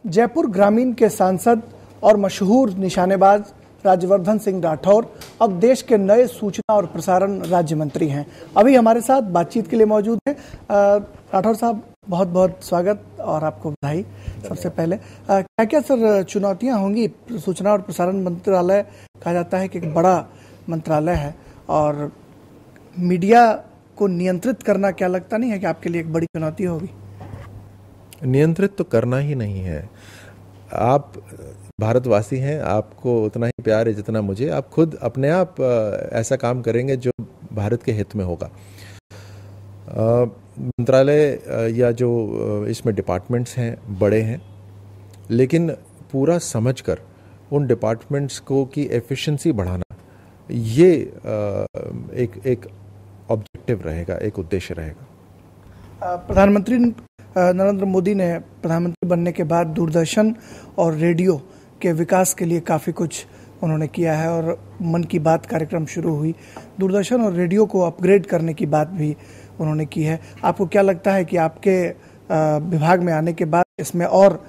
जयपुर ग्रामीण के सांसद और मशहूर निशानेबाज राज्यवर्धन सिंह राठौर अब देश के नए सूचना और प्रसारण राज्य मंत्री हैं। अभी हमारे साथ बातचीत के लिए मौजूद हैं। राठौर साहब, बहुत बहुत स्वागत और आपको बधाई। सबसे पहले क्या क्या सर चुनौतियां होंगी? सूचना और प्रसारण मंत्रालय कहा जाता है कि एक बड़ा मंत्रालय है और मीडिया को नियंत्रित करना, क्या लगता नहीं है कि आपके लिए एक बड़ी चुनौती होगी? नियंत्रित तो करना ही नहीं है। आप भारतवासी हैं, आपको उतना ही प्यार है जितना मुझे। आप खुद अपने आप ऐसा काम करेंगे जो भारत के हित में होगा। मंत्रालय या जो इसमें डिपार्टमेंट्स हैं बड़े हैं, लेकिन पूरा समझकर उन डिपार्टमेंट्स को की एफिशिएंसी बढ़ाना, ये एक ऑब्जेक्टिव रहेगा, एक उद्देश्य रहेगा। प्रधानमंत्री नरेंद्र मोदी ने प्रधानमंत्री बनने के बाद दूरदर्शन और रेडियो के विकास के लिए काफ़ी कुछ उन्होंने किया है और मन की बात कार्यक्रम शुरू हुई। दूरदर्शन और रेडियो को अपग्रेड करने की बात भी उन्होंने की है। आपको क्या लगता है कि आपके विभाग में आने के बाद इसमें और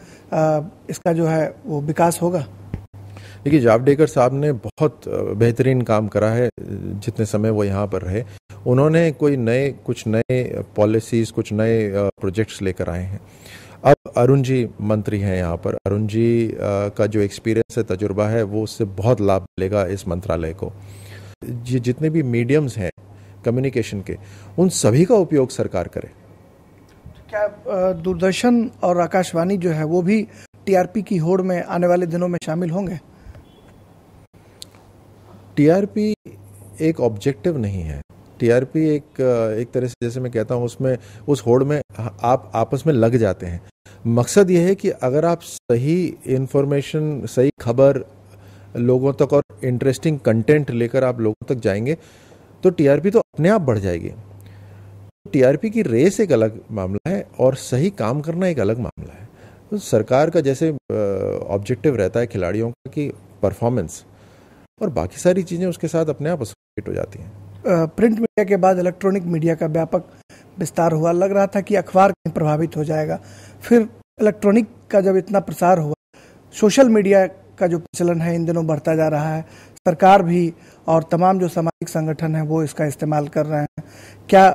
इसका जो है वो विकास होगा? देखिए, जावड़ेकर साहब ने बहुत बेहतरीन काम करा है जितने समय वो यहाँ पर रहे। उन्होंने कुछ नए पॉलिसीज, कुछ नए प्रोजेक्ट्स लेकर आए हैं। अब अरुण जी मंत्री हैं यहाँ पर। अरुण जी का जो एक्सपीरियंस है, तजुर्बा है, वो उससे बहुत लाभ मिलेगा इस मंत्रालय को। ये जितने भी मीडियम्स हैं कम्युनिकेशन के, उन सभी का उपयोग सरकार करे। क्या दूरदर्शन और आकाशवाणी जो है वो भी टीआरपी की होड़ में आने वाले दिनों में शामिल होंगे? टीआरपी एक ऑब्जेक्टिव नहीं है। टीआरपी एक तरह से, जैसे मैं कहता हूँ, उसमें उस होड़ में आप आपस में लग जाते हैं। मकसद ये है कि अगर आप सही इंफॉर्मेशन, सही खबर लोगों तक और इंटरेस्टिंग कंटेंट लेकर आप लोगों तक जाएंगे तो टीआरपी तो अपने आप बढ़ जाएगी। टीआरपी की रेस एक अलग मामला है और सही काम करना एक अलग मामला है। तो सरकार का जैसे ऑब्जेक्टिव रहता है खिलाड़ियों का कि परफॉर्मेंस, और बाकी सारी चीज़ें उसके साथ अपने आप एसोसिएट हो जाती हैं। प्रिंट मीडिया के बाद इलेक्ट्रॉनिक मीडिया का व्यापक विस्तार हुआ। लग रहा था कि अखबार प्रभावित हो जाएगा। फिर इलेक्ट्रॉनिक का जब इतना प्रसार हुआ, सोशल मीडिया का जो प्रचलन है इन दिनों बढ़ता जा रहा है। सरकार भी और तमाम जो सामाजिक संगठन हैं वो इसका इस्तेमाल कर रहे हैं। क्या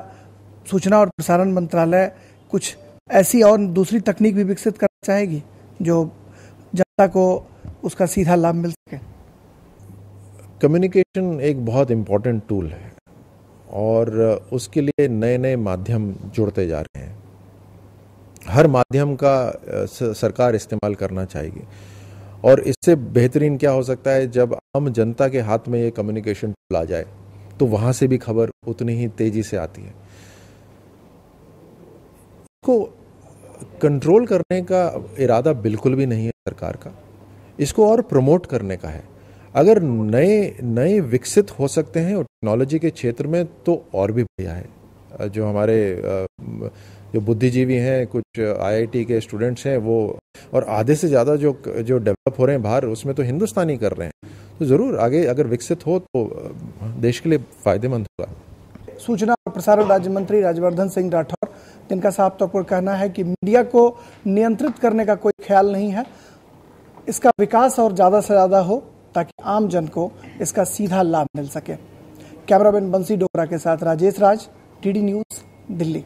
सूचना और प्रसारण मंत्रालय कुछ ऐसी और दूसरी तकनीक भी विकसित करना चाहेगी जो जनता को उसका सीधा लाभ मिल सके? कम्युनिकेशन एक बहुत इम्पोर्टेंट टूल है और उसके लिए नए नए माध्यम जुड़ते जा रहे हैं। हर माध्यम का सरकार इस्तेमाल करना चाहिए। और इससे बेहतरीन क्या हो सकता है, जब आम जनता के हाथ में ये कम्युनिकेशन टूल आ जाए तो वहां से भी खबर उतनी ही तेजी से आती है। इसको कंट्रोल करने का इरादा बिल्कुल भी नहीं है सरकार का। इसको और प्रमोट करने का है। अगर नए विकसित हो सकते हैं टेक्नोलॉजी के क्षेत्र में तो और भी बढ़िया है। जो हमारे जो बुद्धिजीवी हैं, कुछ आईआईटी के स्टूडेंट्स हैं, वो और आधे से ज़्यादा जो डेवलप हो रहे हैं बाहर, उसमें तो हिंदुस्तानी कर रहे हैं। तो ज़रूर आगे अगर विकसित हो तो देश के लिए फ़ायदेमंद होगा। सूचना और प्रसारण राज्य मंत्री राज्यवर्धन सिंह राठौर, जिनका साफ तौर पर कहना है कि मीडिया को नियंत्रित करने का कोई ख्याल नहीं है, इसका विकास और ज़्यादा से ज़्यादा हो ताकि आम जन को इसका सीधा लाभ मिल सके। कैमरामैन बंसी डोगरा के साथ राजेश राज, टीडी न्यूज़, दिल्ली।